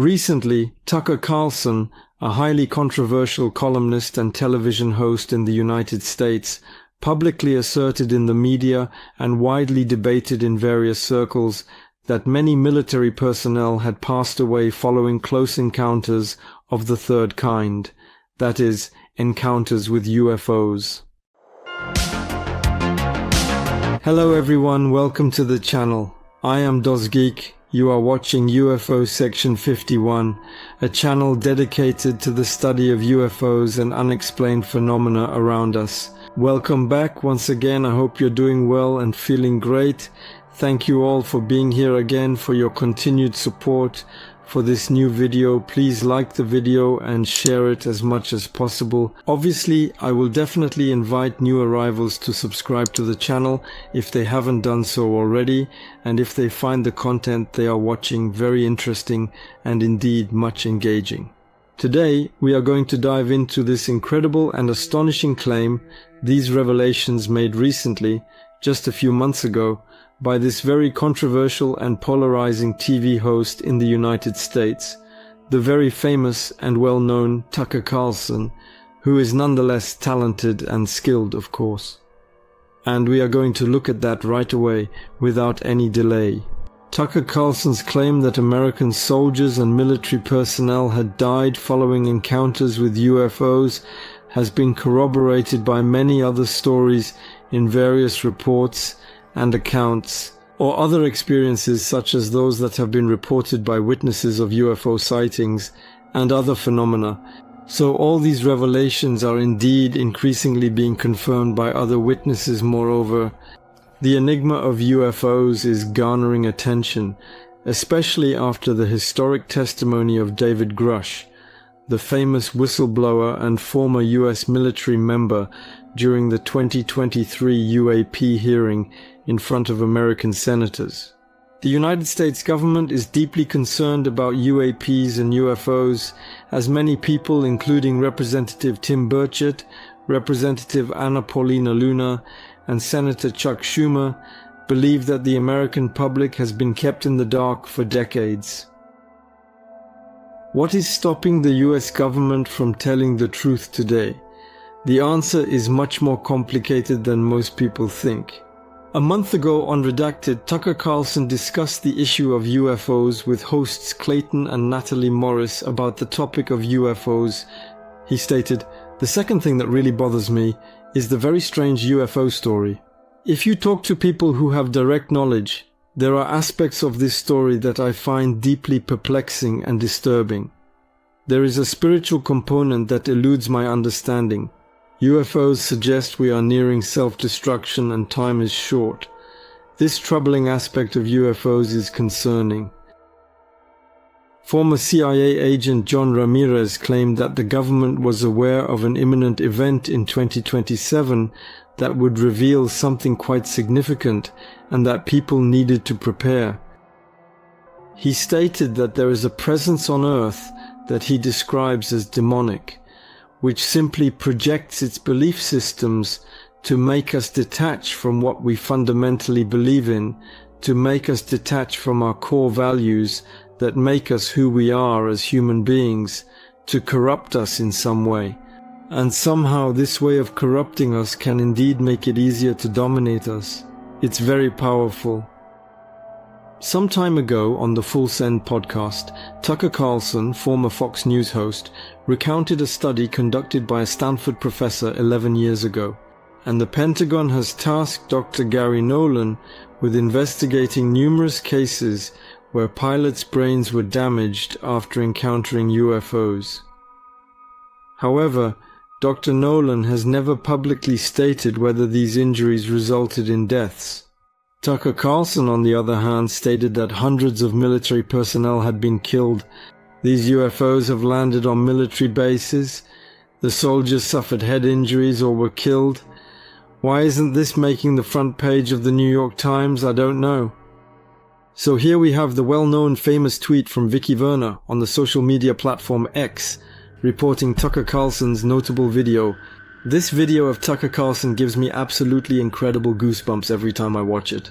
Recently, Tucker Carlson, a highly controversial columnist and television host in the United States, publicly asserted in the media and widely debated in various circles that many military personnel had passed away following close encounters of the third kind, that is, encounters with UFOs. Hello everyone, welcome to the channel. I am DozGeek. You are watching UFO Section 51, a channel dedicated to the study of UFOs and unexplained phenomena around us. Welcome back once again. I hope you're doing well and feeling great. Thank you all for being here again, for your continued support for this new video. Please like the video and share it as much as possible. Obviously, I will definitely invite new arrivals to subscribe to the channel if they haven't done so already, and if they find the content they are watching very interesting and indeed much engaging. Today, we are going to dive into this incredible and astonishing claim, these revelations made recently, just a few months ago, by this very controversial and polarizing TV host in the United States, the very famous and well-known Tucker Carlson, who is nonetheless talented and skilled, of course. And we are going to look at that right away, without any delay. Tucker Carlson's claim that American soldiers and military personnel had died following encounters with UFOs has been corroborated by many other stories in various reports and accounts, or other experiences such as those that have been reported by witnesses of UFO sightings and other phenomena. So all these revelations are indeed increasingly being confirmed by other witnesses. Moreover, the enigma of UFOs is garnering attention, especially after the historic testimony of David Grush, the famous whistleblower and former US military member during the 2023 UAP hearing in front of American senators. The United States government is deeply concerned about UAPs and UFOs, as many people, including Representative Tim Burchett, Representative Anna Paulina Luna, and Senator Chuck Schumer, believe that the American public has been kept in the dark for decades. What is stopping the US government from telling the truth today? The answer is much more complicated than most people think. A month ago on Redacted, Tucker Carlson discussed the issue of UFOs with hosts Clayton and Natalie Morris about the topic of UFOs. He stated, "The second thing that really bothers me is the very strange UFO story. If you talk to people who have direct knowledge, there are aspects of this story that I find deeply perplexing and disturbing. There is a spiritual component that eludes my understanding. UFOs suggest we are nearing self-destruction and time is short. This troubling aspect of UFOs is concerning." Former CIA agent John Ramirez claimed that the government was aware of an imminent event in 2027 that would reveal something quite significant and that people needed to prepare. He stated that there is a presence on Earth that he describes as demonic, which simply projects its belief systems to make us detach from what we fundamentally believe in, to make us detach from our core values that make us who we are as human beings, to corrupt us in some way. And somehow this way of corrupting us can indeed make it easier to dominate us. It's very powerful. Some time ago on the Full Send podcast, Tucker Carlson, former Fox News host, recounted a study conducted by a Stanford professor 11 years ago, and the Pentagon has tasked Dr. Gary Nolan with investigating numerous cases where pilots' brains were damaged after encountering UFOs. However, Dr. Nolan has never publicly stated whether these injuries resulted in deaths. Tucker Carlson, on the other hand, stated that hundreds of military personnel had been killed. These UFOs have landed on military bases. The soldiers suffered head injuries or were killed. Why isn't this making the front page of the New York Times? I don't know. So here we have the well-known famous tweet from Vicky Verner on the social media platform X, reporting Tucker Carlson's notable video. This video of Tucker Carlson gives me absolutely incredible goosebumps every time I watch it.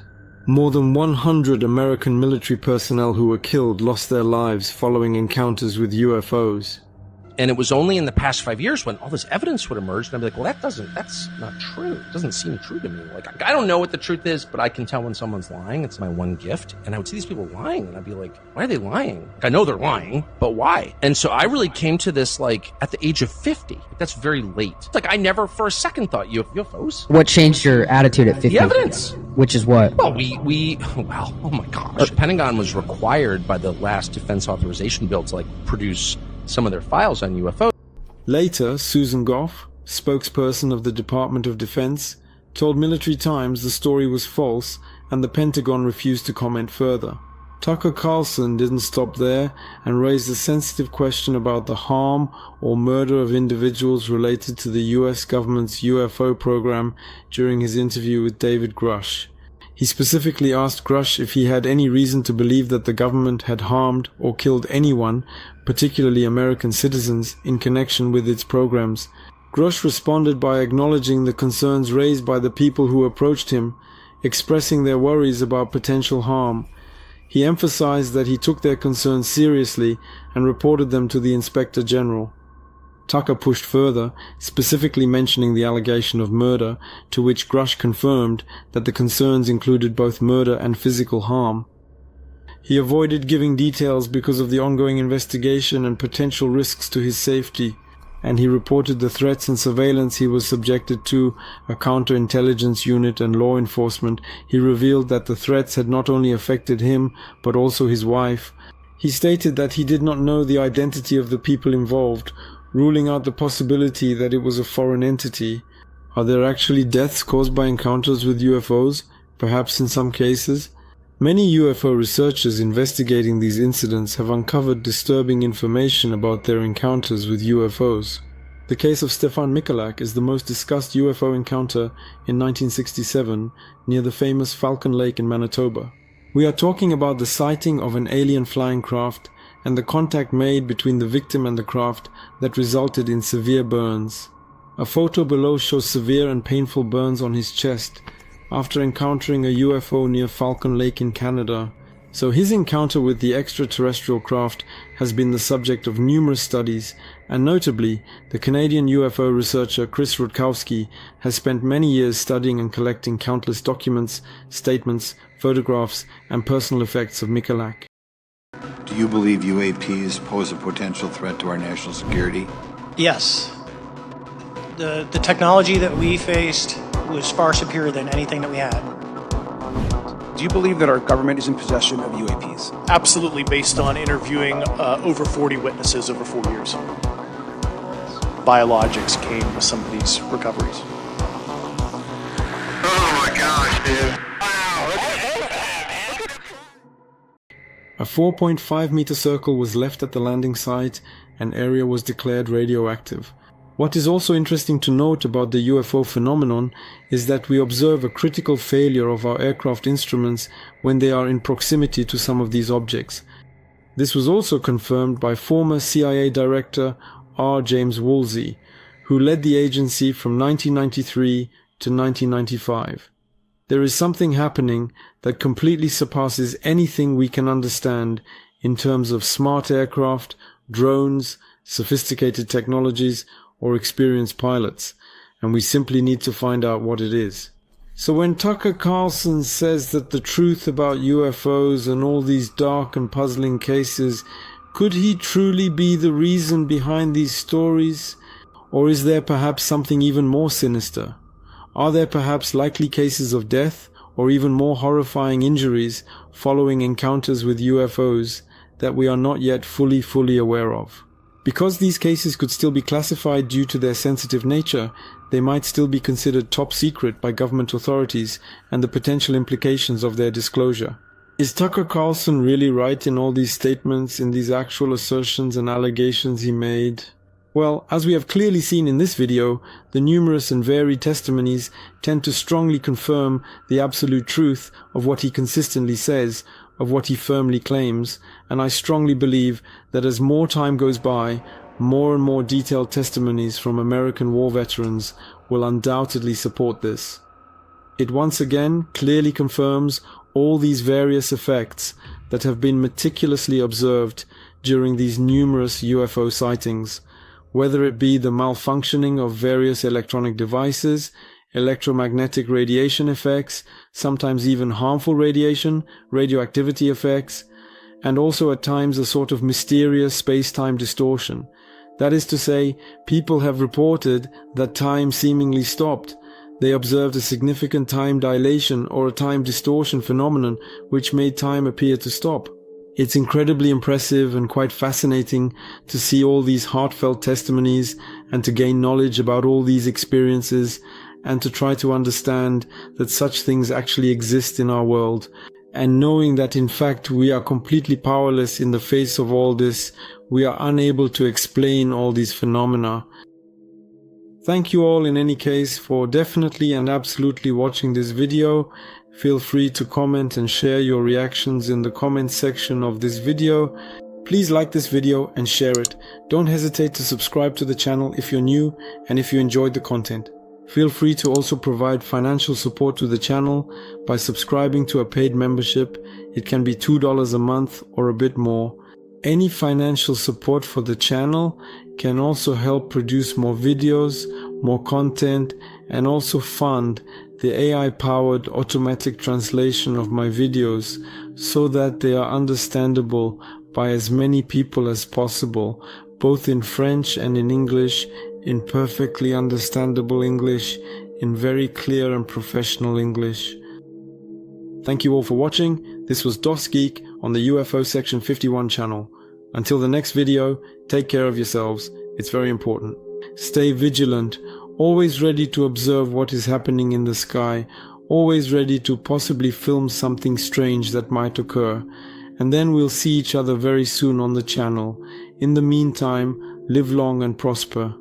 More than 100 American military personnel who were killed lost their lives following encounters with UFOs. And it was only in the past 5 years when all this evidence would emerge, and I'd be like, well, that's not true. It doesn't seem true to me. Like, I don't know what the truth is, but I can tell when someone's lying. It's my one gift. And I would see these people lying, and I'd be like, why are they lying? Like, I know they're lying, but why? And so I really came to this, like, at the age of 50. That's very late. It's like, I never for a second thought UFOs. What changed your attitude at 50? The evidence. Which is what? Well, oh my gosh. The Pentagon was required by the last defense authorization bill to, like, produce some of their files on UFOs. Later, Susan Goff, spokesperson of the Department of Defense, told Military Times the story was false and the Pentagon refused to comment further. Tucker Carlson didn't stop there and raised a sensitive question about the harm or murder of individuals related to the US government's UFO program during his interview with David Grush. He specifically asked Grush if he had any reason to believe that the government had harmed or killed anyone, particularly American citizens, in connection with its programs. Grush responded by acknowledging the concerns raised by the people who approached him, expressing their worries about potential harm. He emphasized that he took their concerns seriously and reported them to the Inspector General. Tucker pushed further, specifically mentioning the allegation of murder, to which Grush confirmed that the concerns included both murder and physical harm. He avoided giving details because of the ongoing investigation and potential risks to his safety, and he reported the threats and surveillance he was subjected to, a counterintelligence unit and law enforcement. He revealed that the threats had not only affected him, but also his wife. He stated that he did not know the identity of the people involved, ruling out the possibility that it was a foreign entity. Are there actually deaths caused by encounters with UFOs? Perhaps in some cases? Many UFO researchers investigating these incidents have uncovered disturbing information about their encounters with UFOs. The case of Stefan Michalak is the most discussed UFO encounter in 1967 near the famous Falcon Lake in Manitoba. We are talking about the sighting of an alien flying craft and the contact made between the victim and the craft that resulted in severe burns. A photo below shows severe and painful burns on his chest after encountering a UFO near Falcon Lake in Canada. So his encounter with the extraterrestrial craft has been the subject of numerous studies, and notably, the Canadian UFO researcher Chris Rutkowski has spent many years studying and collecting countless documents, statements, photographs, and personal effects of Michalak. Do you believe UAPs pose a potential threat to our national security? Yes. The technology that we faced was far superior than anything that we had. Do you believe that our government is in possession of UAPs? Absolutely, based on interviewing over 40 witnesses over 4 years. Biologics came with some of these recoveries. Oh my gosh, dude. A 4.5-meter circle was left at the landing site and area was declared radioactive. What is also interesting to note about the UFO phenomenon is that we observe a critical failure of our aircraft instruments when they are in proximity to some of these objects. This was also confirmed by former CIA Director R. James Woolsey, who led the agency from 1993 to 1995. There is something happening that completely surpasses anything we can understand in terms of smart aircraft, drones, sophisticated technologies, or experienced pilots, and we simply need to find out what it is. So when Tucker Carlson says that the truth about UFOs and all these dark and puzzling cases, could he truly be the reason behind these stories? Or is there perhaps something even more sinister? Are there perhaps likely cases of death or even more horrifying injuries following encounters with UFOs that we are not yet fully aware of? Because these cases could still be classified due to their sensitive nature, they might still be considered top secret by government authorities and the potential implications of their disclosure. Is Tucker Carlson really right in all these statements, in these actual assertions and allegations he made? Well, as we have clearly seen in this video, the numerous and varied testimonies tend to strongly confirm the absolute truth of what he consistently says, of what he firmly claims, and I strongly believe that as more time goes by, more and more detailed testimonies from American war veterans will undoubtedly support this. It once again clearly confirms all these various effects that have been meticulously observed during these numerous UFO sightings, whether it be the malfunctioning of various electronic devices, electromagnetic radiation effects, sometimes even harmful radiation, radioactivity effects, and also at times a sort of mysterious space-time distortion. That is to say, people have reported that time seemingly stopped. They observed a significant time dilation or a time distortion phenomenon which made time appear to stop. It's incredibly impressive and quite fascinating to see all these heartfelt testimonies and to gain knowledge about all these experiences and to try to understand that such things actually exist in our world. And knowing that in fact we are completely powerless in the face of all this, we are unable to explain all these phenomena. Thank you all in any case for definitely and absolutely watching this video. Feel free to comment and share your reactions in the comment section of this video. Please like this video and share it. Don't hesitate to subscribe to the channel if you're new and if you enjoyed the content. Feel free to also provide financial support to the channel by subscribing to a paid membership. It can be $2 a month or a bit more. Any financial support for the channel can also help produce more videos, more content, and also fund the AI-powered automatic translation of my videos so that they are understandable by as many people as possible, both in French and in English, in perfectly understandable English, in very clear and professional English. Thank you all for watching. This was DOS Geek on the UFO Section 51 channel. Until the next video, take care of yourselves. It's very important. Stay vigilant, always ready to observe what is happening in the sky, always ready to possibly film something strange that might occur. And then we'll see each other very soon on the channel. In the meantime, live long and prosper.